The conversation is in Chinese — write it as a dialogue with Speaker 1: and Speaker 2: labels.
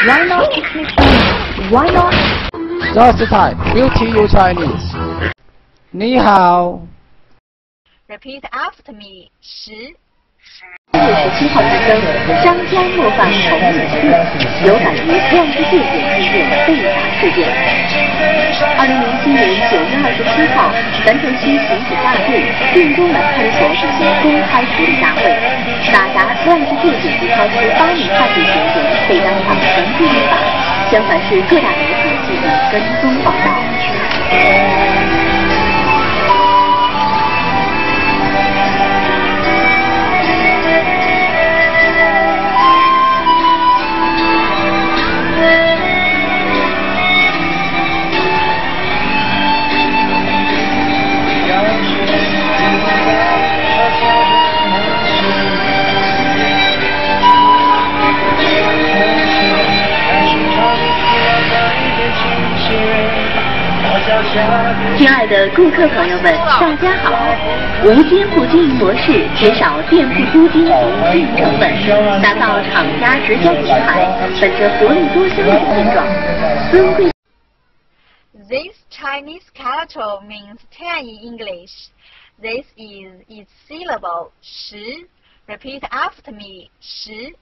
Speaker 1: Why not speak Chinese? Why not?
Speaker 2: Just type Beauty You Chinese. 你好。
Speaker 3: Repeat after me. 10。
Speaker 1: 6月17号之声，商家模仿同一事件，有感于万世界演艺院被打事件。2007年9月27号，南城区刑警大队定东南派出所举行公开处理大会，打砸万世界演艺超市8名犯罪嫌疑人被当场绳之以法。相反是各大媒体进行跟踪报道。亲爱的顾客朋友们，大家好！无监护经营模式，减少店铺租金及经营成本，打造厂家直销品牌，本着薄利多销的现状。尊贵。
Speaker 3: This Chinese character means 10 in English. This is its syllable 10. Repeat after me. 10.